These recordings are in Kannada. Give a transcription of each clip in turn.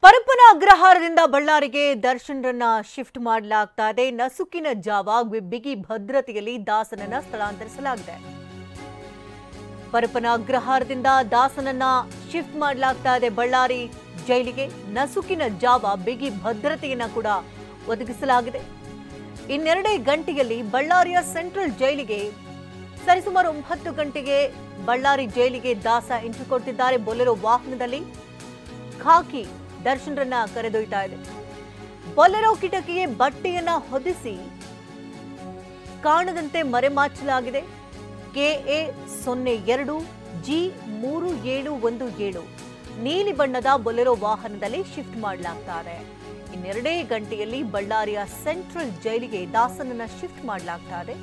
ಪರಪ್ಪನ ಅಗ್ರಹಾರದಿಂದ ಬಳ್ಳಾರಿಗೆ ದರ್ಶನ್ರನ್ನ ಶಿಫ್ಟ್ ಮಾಡಲಾಗ್ತಾ ಇದೆ. ನಸುಕಿನ ಜಾವ ಬಿಗಿ ಭದ್ರತೆಯಲ್ಲಿ ದಾಸನನ್ನ ಸ್ಥಳಾಂತರಿಸಲಾಗಿದೆ. ಪರಪ್ಪನ ಅಗ್ರಹಾರದಿಂದ ದಾಸನನ್ನ ಶಿಫ್ಟ್ ಮಾಡಲಾಗ್ತಾ ಇದೆ ಬಳ್ಳಾರಿ ಜೈಲಿಗೆ. ನಸುಕಿನ ಜಾವ ಬಿಗಿ ಭದ್ರತೆಯನ್ನ ಕೂಡ ಒದಗಿಸಲಾಗಿದೆ. ಇನ್ನೆರಡೇ ಗಂಟೆಯಲ್ಲಿ ಬಳ್ಳಾರಿಯ ಸೆಂಟ್ರಲ್ ಜೈಲಿಗೆ ಸರಿಸುಮಾರು 9 ಗಂಟೆಗೆ ಬಳ್ಳಾರಿ ಜೈಲಿಗೆ ದಾಸ ಎಂಟ್ರಿ ಕೊಡ್ತಿದ್ದಾರೆ. ಬೊಲೆರೋ ವಾಹನದಲ್ಲಿ ಖಾಕಿ ದರ್ಶನ್ರನ್ನ ಕರೆದೊಯ್ತಾ ಇದೆ. ಬೊಲೆರೋ ಕಿಟಕಿಗೆ ಬಟ್ಟೆಯನ್ನ ಹೊದಿಸಿ ಕಾಣದಂತೆ ಮರೆಮಾಚಲಾಗಿದೆ. KA 02 G3717 ನೀಲಿ ಬಣ್ಣದ ಬೊಲೆರೋ ವಾಹನದಲ್ಲಿ ಶಿಫ್ಟ್ ಮಾಡಲಾಗ್ತಾರೆ. ಇನ್ನೆರಡೇ ಗಂಟೆಯಲ್ಲಿ ಬಳ್ಳಾರಿಯ ಸೆಂಟ್ರಲ್ ಜೈಲಿಗೆ ದಾಸನನ್ನ ಶಿಫ್ಟ್ ಮಾಡಲಾಗ್ತಾ ಇದೆ.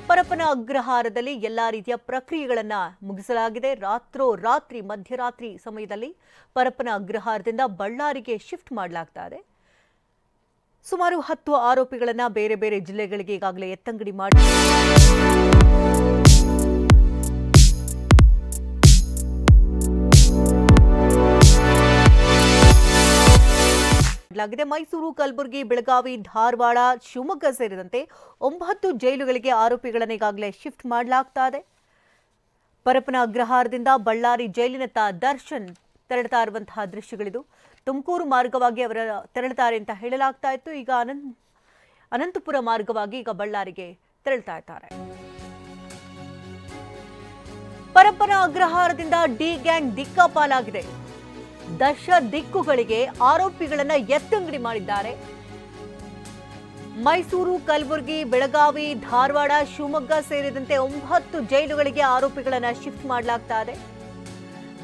ಪರಪ್ಪನ ಅಗ್ರಹಾರದಲ್ಲಿ ಎಲ್ಲಾ ರೀತಿಯ ಪ್ರಕ್ರಿಯೆಗಳನ್ನ ಮುಗಿಸಲಾಗಿದೆ. ರಾತ್ರಿ ಮಧ್ಯರಾತ್ರಿ ಸಮಯದಲ್ಲಿ ಪರಪ್ಪನ ಅಗ್ರಹಾರದಿಂದ ಬಳ್ಳಾರಿಗೆ ಶಿಫ್ಟ್ ಮಾಡಲಾಗ್ತಾ ಇದೆ. ಸುಮಾರು 10 ಆರೋಪಿಗಳನ್ನ ಬೇರೆ ಬೇರೆ ಜಿಲ್ಲೆಗಳಿಗೆ ಈಗಾಗಲೇ ಎತ್ತಂಗಡಿ ಮಾಡಲಾಗಿದೆ. ಮೈಸೂರು, ಕಲಬುರಗಿ, ಬೆಳಗಾವಿ, ಧಾರವಾಡ, ಶಿವಮೊಗ್ಗ ಸೇರಿದಂತೆ 9 ಜೈಲುಗಳಿಗೆ ಆರೋಪಿಗಳನ್ನು ಈಗಾಗಲೇ ಶಿಫ್ಟ್ ಮಾಡಲಾಗ್ತಾ ಇದೆ. ಪರಪ್ಪನ ಅಗ್ರಹಾರದಿಂದ ಬಳ್ಳಾರಿ ಜೈಲಿನತ್ತ ದರ್ಶನ್ ತೆರಳುತ್ತಾ ಇರುವಂತಹ ದೃಶ್ಯಗಳಿದು. ತುಮಕೂರು ಮಾರ್ಗವಾಗಿ ಅವರ ತೆರಳುತ್ತಾರೆ ಅಂತ ಹೇಳಲಾಗ್ತಾ ಇತ್ತು. ಈಗ ಅನಂತಪುರ ಮಾರ್ಗವಾಗಿ ಈಗ ಬಳ್ಳಾರಿಗೆ ತೆರಳುತ್ತಾ ಇದ್ದಾರೆ. ಪರಪ್ಪನ ಅಗ್ರಹಾರದಿಂದ ಡಿ ಗ್ಯಾಂಗ್ ದಿಕ್ಕಾಪಾಲಾಗಿದೆ. ದಶ ದಿಕ್ಕುಗಳಿಗೆ ಆರೋಪಿಗಳನ್ನ ಎತ್ತಂಗಡಿ ಮಾಡಿದ್ದಾರೆ. ಮೈಸೂರು, ಕಲಬುರಗಿ, ಬೆಳಗಾವಿ, ಧಾರವಾಡ, ಶಿವಮೊಗ್ಗ ಸೇರಿದಂತೆ 9 ಜೈಲುಗಳಿಗೆ ಆರೋಪಿಗಳನ್ನ ಶಿಫ್ಟ್ ಮಾಡಲಾಗ್ತಾ ಇದೆ.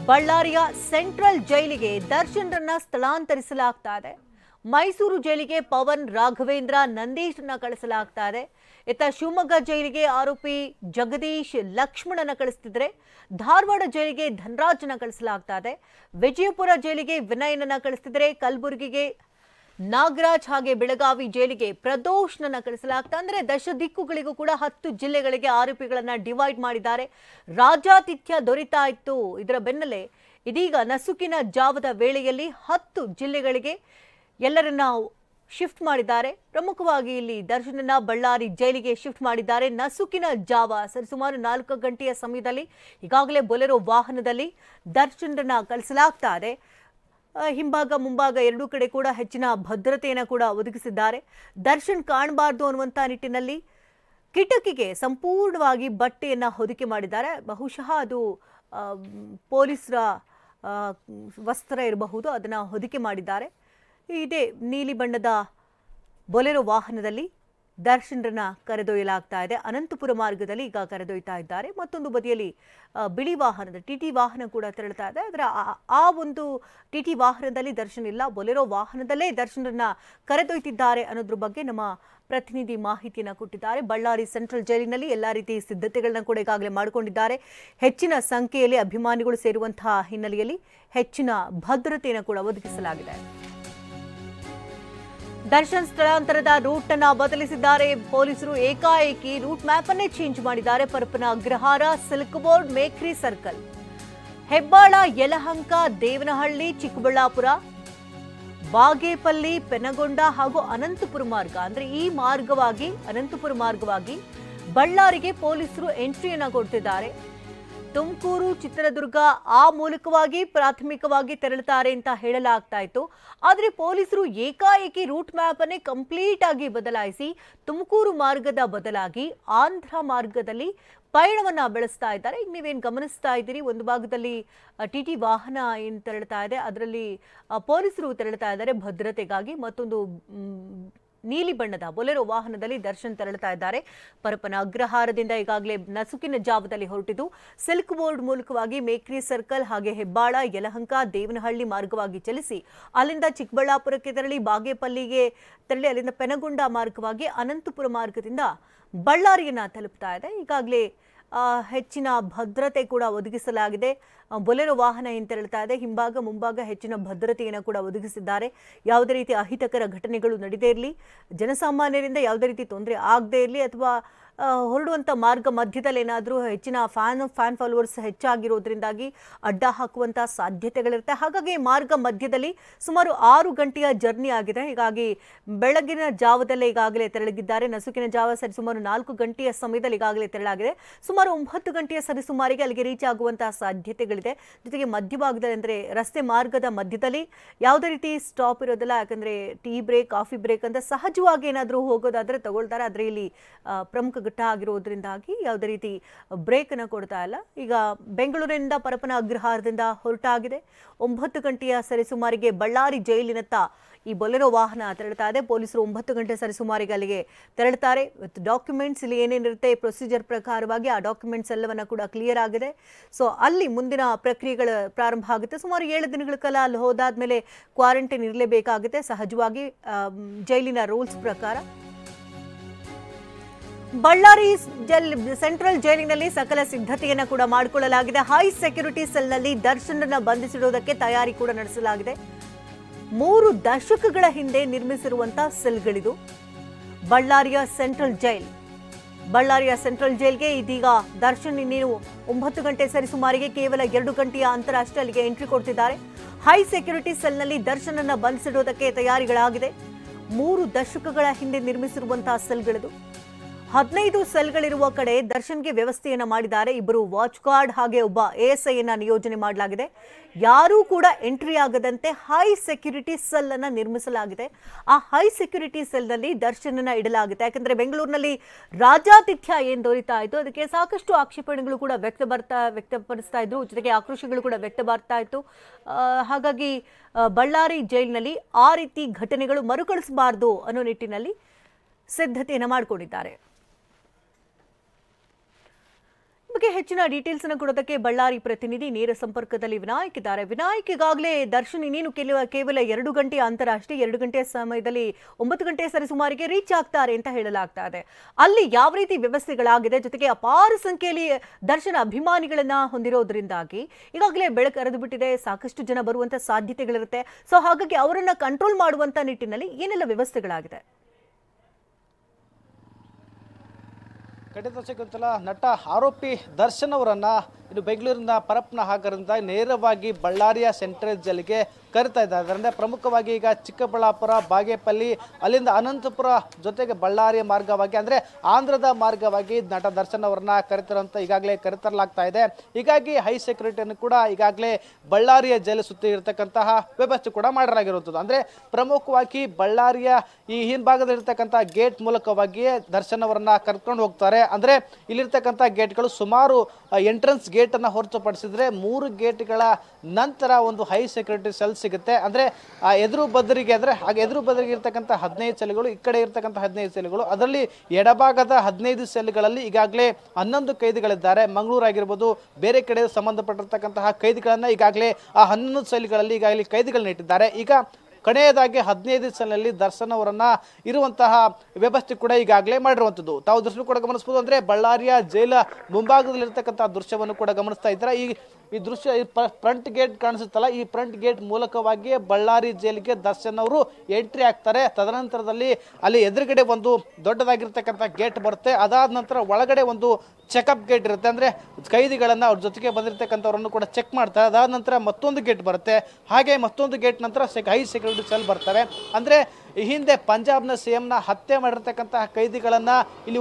ಬಳ್ಳಾರಿಯ ಸೆಂಟ್ರಲ್ ಜೈಲಿಗೆ ದರ್ಶನ್ರನ್ನ ಸ್ಥಳಾಂತರಿಸಲಾಗ್ತಾ ಇದೆ. ಮೈಸೂರು ಜೈಲಿಗೆ ಪವನ್, ರಾಘವೇಂದ್ರ, ನಂದೀಶ್ನ ಕಳಿಸಲಾಗ್ತಾ ಇದೆ. ಇತ್ತ ಶಿವಮೊಗ್ಗ ಜೈಲಿಗೆ ಆರೋಪಿ ಜಗದೀಶ್, ಲಕ್ಷ್ಮಣನ ಕಳಿಸ್ತಿದ್ರೆ. ಧಾರವಾಡ ಜೈಲಿಗೆ ಧನರಾಜನ ಕಳಿಸಲಾಗ್ತಾ ಇದೆ. ವಿಜಯಪುರ ಜೈಲಿಗೆ ವಿನಯನನ್ನ ಕಳಿಸ್ತಿದ್ರೆ. ಕಲಬುರಗಿಗೆ ನಾಗರಾಜ್, ಹಾಗೆ ಬೆಳಗಾವಿ ಜೈಲಿಗೆ ಪ್ರದೋಷ್ನನ್ನ ಕಳಿಸಲಾಗ್ತಾ. ಅಂದ್ರೆ ದಶ ದಿಕ್ಕುಗಳಿಗೂ ಕೂಡ 10 ಜಿಲ್ಲೆಗಳಿಗೆ ಆರೋಪಿಗಳನ್ನ ಡಿವೈಡ್ ಮಾಡಿದ್ದಾರೆ. ರಾಜಾತಿಥ್ಯ ದೊರೀತಾ ಇತ್ತು. ಇದರ ಬೆನ್ನಲ್ಲೇ ಇದೀಗ ನಸುಕಿನ ಜಾವದ ವೇಳೆಯಲ್ಲಿ 10 ಜಿಲ್ಲೆಗಳಿಗೆ ಎಲ್ಲರನ್ನ ಶಿಫ್ಟ್ ಮಾಡಿದ್ದಾರೆ. ಪ್ರಮುಖವಾಗಿ ಇಲ್ಲಿ ದರ್ಶನನ್ನ ಬಳ್ಳಾರಿ ಜೈಲಿಗೆ ಶಿಫ್ಟ್ ಮಾಡಿದ್ದಾರೆ. ನಸುಕಿನ ಜಾವ ಸರಿಸುಮಾರು 4 ಗಂಟೆಯ ಸಮಯದಲ್ಲಿ ಈಗಾಗಲೇ ಬೊಲೆರೋ ವಾಹನದಲ್ಲಿ ದರ್ಶನರನ್ನ ಕಳಿಸಲಾಗ್ತಾ ಇದೆ. ಹಿಂಭಾಗ ಮುಂಭಾಗ ಎರಡೂ ಕಡೆ ಕೂಡ ಹೆಚ್ಚಿನ ಭದ್ರತೆಯನ್ನು ಕೂಡ ಒದಗಿಸಿದ್ದಾರೆ. ದರ್ಶನ್ ಕಾಣಬಾರ್ದು ಅನ್ನುವಂಥ ನಿಟ್ಟಿನಲ್ಲಿ ಕಿಟಕಿಗೆ ಸಂಪೂರ್ಣವಾಗಿ ಬಟ್ಟೆಯನ್ನು ಹೊದಿಕೆ ಮಾಡಿದ್ದಾರೆ. ಬಹುಶಃ ಅದು ಪೊಲೀಸರ ವಸ್ತ್ರ ಇರಬಹುದು, ಅದನ್ನು ಹೊದಿಕೆ ಮಾಡಿದ್ದಾರೆ. ಇದೇ ನೀಲಿ ಬಣ್ಣದ ಬೊಲೆರೋ ವಾಹನದಲ್ಲಿ ದರ್ಶನ್ರನ್ನ ಕರೆದೊಯ್ಯಲಾಗ್ತಾ ಇದೆ. ಅನಂತಪುರ ಮಾರ್ಗದಲ್ಲಿ ಈಗ ಕರೆದೊಯ್ತಾ ಇದ್ದಾರೆ. ಮತ್ತೊಂದು ಬದಿಯಲ್ಲಿ ಬಿಳಿ ವಾಹನದ TT ವಾಹನ ಕೂಡ ತೆರಳುತ್ತಾ ಇದೆ. ಅದರ ಆ ಒಂದು TT ವಾಹನದಲ್ಲಿ ದರ್ಶನ್ ಇಲ್ಲ, ಬೊಲೆರೋ ವಾಹನದಲ್ಲೇ ದರ್ಶನ್ರನ್ನ ಕರೆದೊಯ್ತಿದ್ದಾರೆ ಅನ್ನೋದ್ರ ಬಗ್ಗೆ ನಮ್ಮ ಪ್ರತಿನಿಧಿ ಮಾಹಿತಿಯನ್ನು ಕೊಟ್ಟಿದ್ದಾರೆ. ಬಳ್ಳಾರಿ ಸೆಂಟ್ರಲ್ ಜೈಲಿನಲ್ಲಿ ಎಲ್ಲ ರೀತಿ ಸಿದ್ಧತೆಗಳನ್ನ ಕೂಡ ಈಗಾಗಲೇ ಮಾಡಿಕೊಂಡಿದ್ದಾರೆ. ಹೆಚ್ಚಿನ ಸಂಖ್ಯೆಯಲ್ಲಿ ಅಭಿಮಾನಿಗಳು ಸೇರುವಂತಹ ಹಿನ್ನೆಲೆಯಲ್ಲಿ ಹೆಚ್ಚಿನ ಭದ್ರತೆಯನ್ನು ಕೂಡ ಒದಗಿಸಲಾಗಿದೆ. ದರ್ಶನ್ ಸ್ಥಳಾಂತರದ ರೂಟ್ ಅನ್ನ ಬದಲಿಸಿದ್ದಾರೆ ಪೊಲೀಸರು. ಏಕಾಏಕಿ ರೂಟ್ ಮ್ಯಾಪ್ ಅನ್ನೇ ಚೇಂಜ್ ಮಾಡಿದ್ದಾರೆ. Parappana Agrahara, Silk Board, Mekhri Circle, Hebbal, Yelahanka, Devanahalli, Chikkaballapur, Bagepalli, Penukonda ಹಾಗೂ ಅನಂತಪುರ ಮಾರ್ಗ, ಅಂದ್ರೆ ಈ ಮಾರ್ಗವಾಗಿ ಅನಂತಪುರ ಮಾರ್ಗವಾಗಿ ಬಳ್ಳಾರಿಗೆ ಪೊಲೀಸರು ಎಂಟ್ರಿಯನ್ನ ಕೊಡ್ತಿದ್ದಾರೆ. ತುಮಕೂರು, ಚಿತ್ರದುರ್ಗ ಆ ಮೂಲಕವಾಗಿ ಪ್ರಾಥಮಿಕವಾಗಿ ತೆರಳುತ್ತಾರೆ ಅಂತ ಹೇಳಲಾಗ್ತಾ ಇತ್ತು. ಆದರೆ ಪೊಲೀಸರು ಏಕಾಏಕಿ ರೂಟ್ ಮ್ಯಾಪ್ ಅನ್ನೇ ಕಂಪ್ಲೀಟ್ ಆಗಿ ಬದಲಾಯಿಸಿ ತುಮಕೂರು ಮಾರ್ಗದ ಬದಲಾಗಿ ಆಂಧ್ರ ಮಾರ್ಗದಲ್ಲಿ ಪಯಣವನ್ನ ಬೆಳೆಸ್ತಾ ಇದ್ದಾರೆ. ಈಗ ನೀವೇನು ಗಮನಿಸ್ತಾ ಇದ್ದೀರಿ, ಒಂದು ಭಾಗದಲ್ಲಿ TT ವಾಹನ ಏನು ತೆರಳುತ್ತಾ ಇದೆ, ಅದರಲ್ಲಿ ಪೊಲೀಸರು ತೆರಳುತ್ತಾ ಇದ್ದಾರೆ ಭದ್ರತೆಗಾಗಿ. ಮತ್ತೊಂದು ನೀಲಿ ಬಣ್ಣದ ಬೊಲೆರೋ ವಾಹನದಲ್ಲಿ ದರ್ಶನ್ ತೆರಳುತ್ತಾ ಇದ್ದಾರೆ. ಪರಪ್ಪನ ಅಗ್ರಹಾರದಿಂದ ಈಗಾಗಲೇ ನಸುಕಿನ ಜಾವದಲ್ಲಿ ಹೊರಟಿದ್ದು ಸಿಲ್ಕ್ ಬೋರ್ಡ್ ಮೂಲಕವಾಗಿ ಮೇಖ್ರಿ ಸರ್ಕಲ್, ಹಾಗೆ ಹೆಬ್ಬಾಳ, ಯಲಹಂಕ, ದೇವನಹಳ್ಳಿ ಮಾರ್ಗವಾಗಿ ಚಲಿಸಿ ಅಲ್ಲಿಂದ ಚಿಕ್ಕಬಳ್ಳಾಪುರಕ್ಕೆ ತೆರಳಿ ಬಾಗೇಪಲ್ಲಿಗೆ ತೆರಳಿ ಅಲ್ಲಿಂದ ಪೆನಗೊಂಡ ಮಾರ್ಗವಾಗಿ ಅನಂತಪುರ ಮಾರ್ಗದಿಂದ ಬಳ್ಳಾರಿಯನ್ನ ತಲುಪ್ತಾ ಇದೆ. ಈಗಾಗಲೇ ಹೆಚ್ಚಿನ ಭದ್ರತೆ ಕೂಡ ಒದಗಿಸಲಾಗಿದೆ. ಬೊಲೆರೋ ವಾಹನ ಏನು ತೆರಳುತ್ತಾ ಇದೆ, ಹಿಂಭಾಗ ಮುಂಭಾಗ ಹೆಚ್ಚಿನ ಭದ್ರತೆಯನ್ನು ಕೂಡ ಒದಗಿಸಿದ್ದಾರೆ. ಯಾವುದೇ ರೀತಿ ಅಹಿತಕರ ಘಟನೆಗಳು ನಡೆದೇ ಇರಲಿ, ಜನಸಾಮಾನ್ಯರಿಂದ ಯಾವುದೇ ರೀತಿ ತೊಂದರೆ ಆಗದೇ ಇರಲಿ ಅಥವಾ ಹೊರಡುವಂಥ ಮಾರ್ಗ ಮಧ್ಯದಲ್ಲಿ ಏನಾದರೂ ಹೆಚ್ಚಿನ ಫ್ಯಾನ್ ಫಾಲೋವರ್ಸ್ ಹೆಚ್ಚಾಗಿರೋದ್ರಿಂದಾಗಿ ಅಡ್ಡ ಹಾಕುವಂಥ ಸಾಧ್ಯತೆಗಳಿರುತ್ತೆ. ಹಾಗಾಗಿ ಮಾರ್ಗ ಮಧ್ಯದಲ್ಲಿ ಸುಮಾರು 6 ಗಂಟೆಯ ಜರ್ನಿ ಆಗಿದೆ. ಹೀಗಾಗಿ ಬೆಳಗಿನ ಜಾವದಲ್ಲೇ ಈಗಾಗಲೇ ತೆರಳಿದ್ದಾರೆ. ನಸುಕಿನ ಜಾವ ಸರಿಸುಮಾರು 4 ಗಂಟೆಯ ಸಮಯದಲ್ಲಿ ಈಗಾಗಲೇ ತೆರಳಾಗಿದೆ. ಸುಮಾರು 9 ಗಂಟೆಯ ಸರಿಸುಮಾರಿಗೆ ಅಲ್ಲಿಗೆ ರೀಚ್ ಆಗುವಂತಹ ಸಾಧ್ಯತೆಗಳಿದೆ. ಜೊತೆಗೆ ಮಧ್ಯಭಾಗದಲ್ಲಿ ಅಂದರೆ ರಸ್ತೆ ಮಾರ್ಗದ ಮಧ್ಯದಲ್ಲಿ ಯಾವುದೇ ರೀತಿ ಸ್ಟಾಪ್ ಇರೋದಿಲ್ಲ. ಯಾಕಂದರೆ ಟೀ ಬ್ರೇಕ್, ಕಾಫಿ ಬ್ರೇಕ್ ಅಂತ ಸಹಜವಾಗಿ ಏನಾದರೂ ಹೋಗೋದಾದರೆ ತಗೊಳ್ತಾರೆ. ಆದರೆ ಇಲ್ಲಿ ಪ್ರಮುಖ ಘಟ್ಟ ಆಗಿರೋದ್ರಿಂದಾಗಿ ಯಾವುದೇ ರೀತಿ ಬ್ರೇಕನ್ನು ಕೊಡ್ತಾ ಇಲ್ಲ. ಈಗ ಬೆಂಗಳೂರಿನಿಂದ ಪರಪ್ಪನ ಅಗ್ರಹಾರದಿಂದ ಹೊರಟಾಗಿದೆ. 9 ಗಂಟೆಯ ಸರಿಸುಮಾರಿಗೆ ಬಳ್ಳಾರಿ ಜೈಲಿನತ್ತ ಈ ಬೊಲೆರೋ ವಾಹನ ತೆರಳುತ್ತಾ ಇದೆ. ಪೊಲೀಸರು 9 ಗಂಟೆ ಸರಿಸುಮಾರಿಗೆ ಅಲ್ಲಿಗೆ ತೆರಳುತ್ತಾರೆ. ಡಾಕ್ಯುಮೆಂಟ್ಸ್ ಇಲ್ಲಿ ಏನೇನಿರುತ್ತೆ ಪ್ರೊಸೀಜರ್ ಪ್ರಕಾರವಾಗಿ ಆ ಡಾಕ್ಯುಮೆಂಟ್ಸ್ ಎಲ್ಲವನ್ನ ಕೂಡ ಕ್ಲಿಯರ್ ಆಗಿದೆ. ಸೊ ಅಲ್ಲಿ ಮುಂದಿನ ಪ್ರಕ್ರಿಯೆಗಳು ಪ್ರಾರಂಭ ಆಗುತ್ತೆ. ಸುಮಾರು 7 ದಿನಗಳ ಕಾಲ ಅಲ್ಲಿ ಹೋದಾದ್ಮೇಲೆ ಕ್ವಾರಂಟೈನ್ ಇರಲೇಬೇಕಾಗುತ್ತೆ ಸಹಜವಾಗಿ ಜೈಲಿನ ರೂಲ್ಸ್ ಪ್ರಕಾರ. ಬಳ್ಳಾರಿ ಸೆಂಟ್ರಲ್ ಜೈಲಿನಲ್ಲಿ ಸಕಲ ಸಿದ್ಧತೆಯನ್ನು ಕೂಡ ಮಾಡಿಕೊಳ್ಳಲಾಗಿದೆ. ಹೈ ಸೆಕ್ಯೂರಿಟಿ ಸೆಲ್ನಲ್ಲಿ ದರ್ಶನನ್ನ ಬಂಧಿಸಿಡುವುದಕ್ಕೆ ತಯಾರಿ ಕೂಡ ನಡೆಸಲಾಗಿದೆ. 3 ದಶಕಗಳ ಹಿಂದೆ ನಿರ್ಮಿಸಿರುವಂತಹ ಸೆಲ್ಗಳಿದು. ಬಳ್ಳಾರಿಯ ಸೆಂಟ್ರಲ್ ಜೈಲ್ಗೆ ಇದೀಗ ದರ್ಶನ್ ಇನ್ನೇನು 9 ಗಂಟೆ ಸರಿಸುಮಾರಿಗೆ ಕೇವಲ 2 ಗಂಟೆಯ ಅಂತರ ಅಷ್ಟೇ ಅಲ್ಲಿಗೆ ಎಂಟ್ರಿ ಕೊಡ್ತಿದ್ದಾರೆ. High security ಸೆಲ್ನಲ್ಲಿ ದರ್ಶನನ್ನ ಬಂಧಿಸಿಡುವುದಕ್ಕೆ ತಯಾರಿಗಳಾಗಿದೆ. 3 ದಶಕಗಳ ಹಿಂದೆ ನಿರ್ಮಿಸಿರುವಂತಹ ಸೆಲ್ಗಳಿದು. 15 ಸೆಲ್ಗಳಿರುವ ಕಡೆ ದರ್ಶನ್ಗೆ ವ್ಯವಸ್ಥೆಯನ್ನ ಮಾಡಿದ್ದಾರೆ. 2 ವಾಚ್ ಗಾರ್ಡ್ ಹಾಗೆ ಒಬ್ಬ ASI ಅನ್ನ ನಿಯೋಜನೆ ಮಾಡಲಾಗಿದೆ. ಯಾರೂ ಕೂಡ ಎಂಟ್ರಿ ಆಗದಂತೆ ಹೈ ಸೆಕ್ಯೂರಿಟಿ ಸೆಲ್ ಅನ್ನ ನಿರ್ಮಿಸಲಾಗಿದೆ. ಆ ಹೈ ಸೆಕ್ಯೂರಿಟಿ ಸೆಲ್ನಲ್ಲಿ ದರ್ಶನನ್ನ ಇಡಲಾಗಿದೆ. ಯಾಕಂದ್ರೆ ಬೆಂಗಳೂರಿನಲ್ಲಿ ರಾಜಾತಿಥ್ಯ ಏನ್ ದೊರೀತಾ ಇತ್ತು ಅದಕ್ಕೆ ಸಾಕಷ್ಟು ಆಕ್ಷೇಪಣೆಗಳು ಕೂಡ ವ್ಯಕ್ತಪಡಿಸ್ತಾ ಇದ್ರು. ಜೊತೆಗೆ ಆಕ್ರೋಶಗಳು ಕೂಡ ವ್ಯಕ್ತವಾಗ್ತಾ ಇತ್ತು. ಹಾಗಾಗಿ ಬಳ್ಳಾರಿ ಜೈಲಿನಲ್ಲಿ ಆ ರೀತಿ ಘಟನೆಗಳು ಮರುಕಳಿಸಬಾರದು ಅನ್ನೋ ನಿಟ್ಟಿನಲ್ಲಿ ಸಿದ್ಧತೆಯನ್ನು ಮಾಡಿಕೊಂಡಿದ್ದಾರೆ. ಬಗ್ಗೆ ಹೆಚ್ಚಿನ ಡೀಟೇಲ್ಸ್ ಅನ್ನು ಕೊಡೋದಕ್ಕೆ ಬಳ್ಳಾರಿ ಪ್ರತಿನಿಧಿ ನೇರ ಸಂಪರ್ಕದಲ್ಲಿ ವಿನಾಯಕ್ ಇದ್ದಾರೆ. ವಿನಾಯಕ್, ಈಗಾಗಲೇ ದರ್ಶನ್ ಇನ್ನೇನು ಕೇವಲ 2 ಗಂಟೆಯ ಅಂತರ ಅಷ್ಟೇ. 2 ಗಂಟೆಯ ಸಮಯದಲ್ಲಿ 9 ಗಂಟೆ ಸರಿಸುಮಾರಿಗೆ ರೀಚ್ ಆಗ್ತಾರೆ ಅಂತ ಹೇಳಲಾಗ್ತಾ ಇದೆ. ಅಲ್ಲಿ ಯಾವ ರೀತಿ ವ್ಯವಸ್ಥೆಗಳಾಗಿದೆ, ಜೊತೆಗೆ ಅಪಾರ ಸಂಖ್ಯೆಯಲ್ಲಿ ದರ್ಶನ ಅಭಿಮಾನಿಗಳನ್ನ ಹೊಂದಿರೋದ್ರಿಂದಾಗಿ ಈಗಾಗಲೇ ಬೆಳಕು ಹರಿದು ಬಿಟ್ಟಿದೆ. ಸಾಕಷ್ಟು ಜನ ಬರುವಂತ ಸಾಧ್ಯತೆಗಳಿರುತ್ತೆ. ಸೊ ಹಾಗಾಗಿ ಅವರನ್ನ ಕಂಟ್ರೋಲ್ ಮಾಡುವಂತ ನಿಟ್ಟಿನಲ್ಲಿ ಏನೆಲ್ಲ ವ್ಯವಸ್ಥೆಗಳಾಗಿದೆ? ಖಂಡಿತ ಸಿಗುತ್ತಲ್ಲ, ನಟ ಆರೋಪಿ ದರ್ಶನ್ ಅವರನ್ನ ಇನ್ನು ಬೆಂಗಳೂರಿನ ಪರಪ್ಪನ ಹಾಗರಿಂದ ನೇರವಾಗಿ ಬಳ್ಳಾರಿಯ ಸೆಂಟ್ರಲ್ ಜೈಲಿಗೆ ಕರಿತಾ ಇದ್ದಾರೆ. ಅಂದರೆ ಪ್ರಮುಖವಾಗಿ ಈಗ ಚಿಕ್ಕಬಳ್ಳಾಪುರ, ಬಾಗೇಪಲ್ಲಿ, ಅಲ್ಲಿಂದ ಅನಂತಪುರ ಜೊತೆಗೆ ಬಳ್ಳಾರಿಯ ಮಾರ್ಗವಾಗಿ ಅಂದರೆ ಆಂಧ್ರದ ಮಾರ್ಗವಾಗಿ ನಟ ದರ್ಶನ್ ಅವರನ್ನ ಈಗಾಗಲೇ ಕರೆತರಲಾಗ್ತಾ ಇದೆ. ಹೀಗಾಗಿ ಹೈ ಸೆಕ್ಯೂರಿಟಿಯನ್ನು ಕೂಡ ಈಗಾಗಲೇ ಬಳ್ಳಾರಿಯ ಜೈಲು ಸುತ್ತಿ ಇರತಕ್ಕಂತಹ ವ್ಯವಸ್ಥೆ ಕೂಡ ಮಾಡಲಾಗಿರುತ್ತದೆ. ಅಂದರೆ ಪ್ರಮುಖವಾಗಿ ಬಳ್ಳಾರಿಯ ಈ ಹಿಂಭಾಗದಲ್ಲಿರ್ತಕ್ಕಂಥ ಗೇಟ್ ಮೂಲಕವಾಗಿಯೇ ದರ್ಶನ್ ಅವರನ್ನ ಕರ್ಕೊಂಡು ಹೋಗ್ತಾರೆ. ಅಂದರೆ ಇಲ್ಲಿರ್ತಕ್ಕಂಥ ಗೇಟ್ಗಳು ಸುಮಾರು ಎಂಟ್ರೆನ್ಸ್ ಗೇಟ್ ಅನ್ನ ಹೊರತುಪಡಿಸಿದ್ರೆ 3 ಗೇಟ್ಗಳ ನಂತರ ಒಂದು ಹೈ ಸೆಕ್ಯೂರಿಟಿ ಸೆಲ್ ಸಿಗುತ್ತೆ. ಅಂದ್ರೆ ಎದುರು ಬದರಿಗೆ ಇರ್ತಕ್ಕಂಥ 15 ಸೆಲ್ಗಳು, ಈ ಕಡೆ ಇರ್ತಕ್ಕಂಥ 15 ಸೆಲ್ಗಳು, ಅದರಲ್ಲಿ ಎಡಭಾಗದ 15 ಸೆಲ್ಗಳಲ್ಲಿ ಈಗಾಗಲೇ 11 ಕೈದಿಗಳಿದ್ದಾರೆ. ಮಂಗಳೂರು ಆಗಿರ್ಬೋದು, ಬೇರೆ ಕಡೆ ಸಂಬಂಧಪಟ್ಟಿರ್ತಕ್ಕಂತಹ ಕೈದಿಗಳನ್ನ ಈಗಾಗಲೇ ಆ 11 ಸೆಲ್ಗಳಲ್ಲಿ ಈಗಾಗಲೇ ಕೈದಿಗಳನ್ನ ಇಟ್ಟಿದ್ದಾರೆ. ಈಗ ಕಡೆಯದಾಗಿ 15 ಸೆಲ್ನಲ್ಲಿ ದರ್ಶನ್ ಅವರನ್ನ ಇರುವಂತಹ ವ್ಯವಸ್ಥೆ ಕೂಡ ಈಗಾಗಲೇ ಮಾಡಿರುವಂಥದ್ದು ತಾವು ದೃಶ್ಯ ಕೂಡ ಗಮನಿಸಬಹುದು. ಅಂದ್ರೆ ಬಳ್ಳಾರಿಯ ಜೈಲ ಮುಂಭಾಗದಲ್ಲಿರ್ತಕ್ಕಂಥ ದೃಶ್ಯವನ್ನು ಕೂಡ ಗಮನಿಸ್ತಾ ಇದ್ದಾರೆ. ಈ ದೃಶ್ಯ ಫ್ರಂಟ್ ಗೇಟ್ ಕಾಣಿಸುತ್ತಲ್ಲ, ಈ ಫ್ರಂಟ್ ಗೇಟ್ ಮೂಲಕವಾಗಿ ಬಳ್ಳಾರಿ ಜೈಲಿಗೆ ದರ್ಶನ್ ಅವರು ಎಂಟ್ರಿ ಆಗ್ತಾರೆ. ತದನಂತರದಲ್ಲಿ ಅಲ್ಲಿ ಎದುರುಗಡೆ ಒಂದು ದೊಡ್ಡದಾಗಿರ್ತಕ್ಕಂಥ ಗೇಟ್ ಬರುತ್ತೆ. ಅದಾದ ನಂತರ ಒಳಗಡೆ ಒಂದು ಚೆಕಪ್ ಗೇಟ್ ಇರುತ್ತೆ. ಅಂದ್ರೆ ಕೈದಿಗಳನ್ನ ಅವ್ರ ಜೊತೆಗೆ ಬಂದಿರತಕ್ಕಂಥವ್ರನ್ನು ಕೂಡ ಚೆಕ್ ಮಾಡ್ತಾರೆ. ಅದಾದ ನಂತರ ಮತ್ತೊಂದು ಗೇಟ್ ಬರುತ್ತೆ. ಹಾಗೆ ಮತ್ತೊಂದು ಗೇಟ್ ನಂತರ ಹೈ ಸೆಕ್ಯೂರಿಟಿ ಸೆಲ್ ಬರ್ತವೆ. ಅಂದ್ರೆ ಈ ಹಿಂದೆ ಪಂಜಾಬ್ನ CMನ ಹತ್ಯೆ ಮಾಡಿರ್ತಕ್ಕಂತಹ ಕೈದಿಗಳನ್ನ ಇಲ್ಲಿ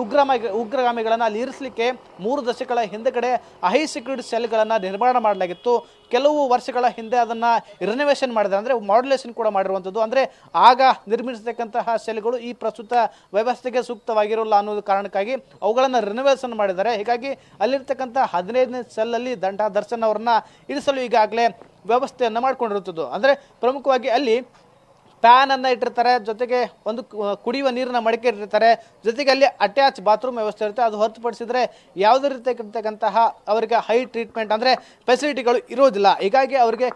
ಉಗ್ರಗಾಮಿಗಳನ್ನ ಅಲ್ಲಿ ಇರಿಸಲಿಕ್ಕೆ 3 ದಶಕಗಳ ಹಿಂದೆಗಡೆ ಹೈ ಸೆಕ್ಯೂರಿಟಿ ಸೆಲ್ಗಳನ್ನ ನಿರ್ಮಾಣ ಮಾಡಲಾಗಿತ್ತು. ಕೆಲವು ವರ್ಷಗಳ ಹಿಂದೆ ಅದನ್ನ ರಿನೋವೇಷನ್ ಮಾಡಿದ್ರೆ, ಅಂದ್ರೆ ಮಾಡ್ಯುಲೇಷನ್ ಕೂಡ ಮಾಡಿರುವಂಥದ್ದು. ಅಂದ್ರೆ ಆಗ ನಿರ್ಮಿಸತಕ್ಕಂತಹ ಸೆಲ್ಗಳು ಈ ಪ್ರಸ್ತುತ ವ್ಯವಸ್ಥೆಗೆ ಸೂಕ್ತವಾಗಿರೋಲ್ಲ ಅನ್ನೋದು ಕಾರಣಕ್ಕಾಗಿ ಅವುಗಳನ್ನ ರಿನೋವೇಷನ್ ಮಾಡಿದ್ದಾರೆ. ಹೀಗಾಗಿ ಅಲ್ಲಿರ್ತಕ್ಕಂಥ 15ನೇ ಸೆಲ್ಲಲ್ಲಿ ದರ್ಶನ್ ಅವರನ್ನ ಇರಿಸಲು ಈಗಾಗಲೇ ವ್ಯವಸ್ಥೆಯನ್ನ ಮಾಡ್ಕೊಂಡಿರುತ್ತದೆ. ಅಂದ್ರೆ ಪ್ರಮುಖವಾಗಿ ಅಲ್ಲಿ ಫ್ಯಾನ್ ಅನ್ನ ಇಟ್ಟಿರ್ತಾರೆ, ಜೊತೆಗೆ ಒಂದು ಕುಡಿಯುವ ನೀರಿನ ಮಡಿಕೆ ಇಟ್ಟಿರ್ತಾರೆ, ಜೊತೆಗೆ ಅಲ್ಲಿ ಅಟ್ಯಾಚ್ ಬಾತ್ರೂಮ್ ವ್ಯವಸ್ಥೆ ಇರುತ್ತೆ. ಅದು ಹೊರತುಪಡಿಸಿದ್ರೆ ಯಾವುದೇ ರೀತಿಯಾಗಿರ್ತಕ್ಕಂತಹ ಅವರಿಗೆ ಹೈ ಟ್ರೀಟ್ಮೆಂಟ್ ಅಂದ್ರೆ ಫೆಸಿಲಿಟಿಗಳು ಇರೋದಿಲ್ಲ. ಹೀಗಾಗಿ ಅವರಿಗೆ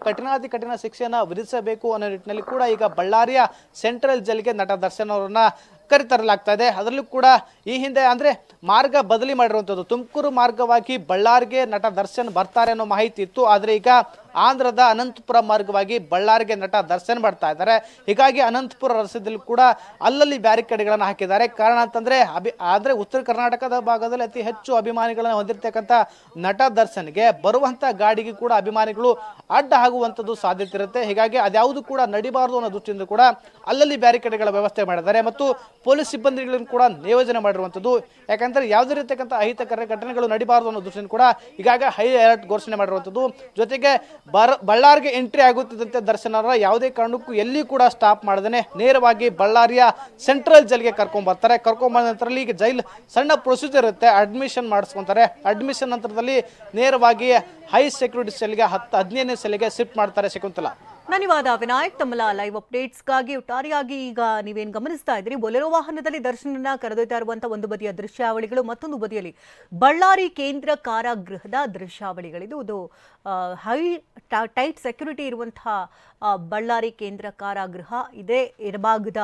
ಕಠಿಣ ಶಿಕ್ಷೆಯನ್ನು ವಿಧಿಸಬೇಕು ಅನ್ನೋ ನಿಟ್ಟಿನಲ್ಲಿ ಕೂಡ ಈಗ ಬಳ್ಳಾರಿಯ ಸೆಂಟ್ರಲ್ ಜೈಲಿಗೆ ನಟ ದರ್ಶನ್ ಅವರನ್ನ ಕರೆತರಲಾಗ್ತಾ ಇದೆ. ಅದರಲ್ಲೂ ಕೂಡ ಈ ಹಿಂದೆ ಅಂದ್ರೆ ಮಾರ್ಗ ಬದಲಿ ಮಾಡಿರುವಂಥದ್ದು. ತುಮಕೂರು ಮಾರ್ಗವಾಗಿ ಬಳ್ಳಾರಿಗೆ ನಟ ದರ್ಶನ್ ಬರ್ತಾರೆ ಅನ್ನೋ ಮಾಹಿತಿ ಇತ್ತು. ಆದರೆ ಈಗ ಆಂಧ್ರದ ಅನಂತಪುರ ಮಾರ್ಗವಾಗಿ ಬಳ್ಳಾರಿಗೆ ನಟ ದರ್ಶನ್ ಬರ್ತಾ ಇದ್ದಾರೆ. ಹೀಗಾಗಿ ಅನಂತಪುರ ರಸ್ತೆಯಲ್ಲಿ ಕೂಡ ಅಲ್ಲಲ್ಲಿ ಬ್ಯಾರಿಕೇಡ್ಗಳನ್ನು ಹಾಕಿದ್ದಾರೆ. ಕಾರಣ ಅಂತಂದ್ರೆ ಆದ್ರೆ ಉತ್ತರ ಕರ್ನಾಟಕದ ಭಾಗದಲ್ಲಿ ಅತಿ ಹೆಚ್ಚು ಅಭಿಮಾನಿಗಳನ್ನು ಹೊಂದಿರತಕ್ಕಂಥ ನಟ ದರ್ಶನ್ಗೆ ಬರುವಂತ ಗಾಡಿಗೆ ಕೂಡ ಅಭಿಮಾನಿಗಳು ಅಡ್ಡ ಆಗುವಂಥದ್ದು ಸಾಧ್ಯತೆ ಇರುತ್ತೆ. ಹೀಗಾಗಿ ಅದ್ಯಾವುದು ಕೂಡ ನಡಿಬಾರದು ಅನ್ನೋ ದೃಷ್ಟಿಯಿಂದ ಕೂಡ ಅಲ್ಲಲ್ಲಿ ಬ್ಯಾರಿಕೇಡ್ಗಳ ವ್ಯವಸ್ಥೆ ಮಾಡಿದ್ದಾರೆ ಮತ್ತು ಪೊಲೀಸ್ ಸಿಬ್ಬಂದಿಗಳನ್ನು ಕೂಡ ನಿಯೋಜನೆ ಮಾಡಿರುವಂಥದ್ದು. ಯಾಕಂದ್ರೆ ಯಾವುದೇ ರೀತಿಯಂತ ಅಹಿತಕರ ಘಟನೆಗಳು ನಡಿಬಾರದು ಅನ್ನೋ ದೃಷ್ಟಿಯಿಂದ ಕೂಡ ಈಗಾಗ ಹೈ ಅಲರ್ಟ್ ಘೋಷಣೆ ಮಾಡಿರುವಂಥದ್ದು. ಜೊತೆಗೆ ಬಳ್ಳಾರಿಗೆ ಎಂಟ್ರಿ ಆಗುತ್ತಿದ್ದಂತೆ ದರ್ಶನ್ ಅವರ ಯಾವುದೇ ಕಾರಣಕ್ಕೂ ಎಲ್ಲಿ ಕೂಡ ಸ್ಟಾಪ್ ಮಾಡದೇನೆ ನೇರವಾಗಿ ಬಳ್ಳಾರಿಯ ಸೆಂಟ್ರಲ್ ಜೈಲ್ಗೆ ಕರ್ಕೊಂಡ್ ಬರ್ತಾರೆ. ಕರ್ಕೊಂಡ್ ಬಂದ ನಂತರ ಈಗ ಜೈಲ್ ಸಣ್ಣ ಪ್ರೊಸೀಜರ್ ಇರುತ್ತೆ, ಅಡ್ಮಿಷನ್ ಮಾಡಿಸ್ಕೊಂತಾರೆ. ಅಡ್ಮಿಷನ್ ನಂತರದಲ್ಲಿ ನೇರವಾಗಿ ಹೈ ಸೆಕ್ಯೂರಿಟಿ ಸೆಲ್ಗೆ 15ನೇ ಸೆಲ್ಗೆ ಶಿಫ್ಟ್ ಮಾಡ್ತಾರೆ. ಶಕುಂತಲಾ, ಧನ್ಯವಾದ ವಿನಾಯಕ್. ತಮ್ಮ ಲೈವ್ ಅಪ್ಡೇಟ್ಸ್ಗಾಗಿ ಒಟ್ಟಾರೆಯಾಗಿ ಈಗ ನೀವೇನು ಗಮನಿಸ್ತಾ ಇದ್ದೀರಿ, ಬೊಲೆರೋ ವಾಹನದಲ್ಲಿ ದರ್ಶನನ್ನ ಕರೆದೊಯ್ತಾ ಇರುವಂತಹ ಒಂದು ಬದಿಯ ದೃಶ್ಯಾವಳಿಗಳು, ಮತ್ತೊಂದು ಬದಿಯಲ್ಲಿ ಬಳ್ಳಾರಿ ಕೇಂದ್ರ ಕಾರಾಗೃಹದ ದೃಶ್ಯಾವಳಿಗಳಿದು. ಇದು ಹೈ ಟೈಟ್ ಸೆಕ್ಯೂರಿಟಿ ಇರುವಂತಹ ಬಳ್ಳಾರಿ ಕೇಂದ್ರ ಕಾರಾಗೃಹ ಇದೆ. ಎಡಭಾಗದ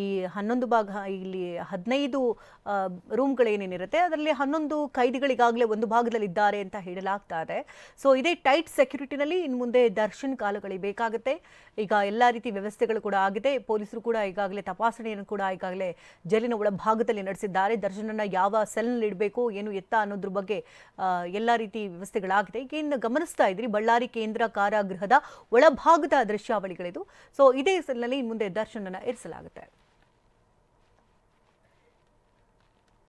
ಈ 11 ಭಾಗ, ಇಲ್ಲಿ 15 ರೂಮ್ಗಳೇನೇನಿರುತ್ತೆ ಅದರಲ್ಲಿ 11 ಕೈದಿಗಳಿಗಾಗಲೇ ಒಂದು ಭಾಗದಲ್ಲಿ ಇದ್ದಾರೆ ಅಂತ ಹೇಳಲಾಗ್ತಾ ಇದೆ. ಸೊ ಇದೇ ಟೈಟ್ ಸೆಕ್ಯೂರಿಟಿನಲ್ಲಿ ಇನ್ನು ಮುಂದೆ ದರ್ಶನ್ ಕಾಲುಗಳಿಬೇಕಾಗುತ್ತೆ. ಈಗ ಎಲ್ಲ ರೀತಿ ವ್ಯವಸ್ಥೆಗಳು ಕೂಡ ಆಗಿದೆ. ಪೊಲೀಸರು ಕೂಡ ಈಗಾಗಲೇ ತಪಾಸಣೆಯನ್ನು ಕೂಡ ಈಗಾಗಲೇ ಜೈಲಿನ ಒಳಭಾಗದಲ್ಲಿ ನಡೆಸಿದ್ದಾರೆ. ದರ್ಶನನ್ನ ಯಾವ ಸೆಲ್ನಲ್ಲಿ ಇಡಬೇಕು, ಏನು ಎತ್ತ ಅನ್ನೋದ್ರ ಬಗ್ಗೆ ಎಲ್ಲ ರೀತಿ ವ್ಯವಸ್ಥೆಗಳಾಗಿದೆ. ಈಗ ಇನ್ನು ಗಮನಿಸ್ತಾ ಇದ್ರಿ ಬಳ್ಳಾರಿ ಕೇಂದ್ರ ಕಾರಾಗೃಹದ ಒಳಭಾಗದ ದೃಶ್ಯಾವಳಿಗಳಿದು. ಸೊ ಇದೇ ಸೆಲ್ನಲ್ಲಿ ಮುಂದೆ ದರ್ಶನನ್ನ ಇರಿಸಲಾಗುತ್ತೆ.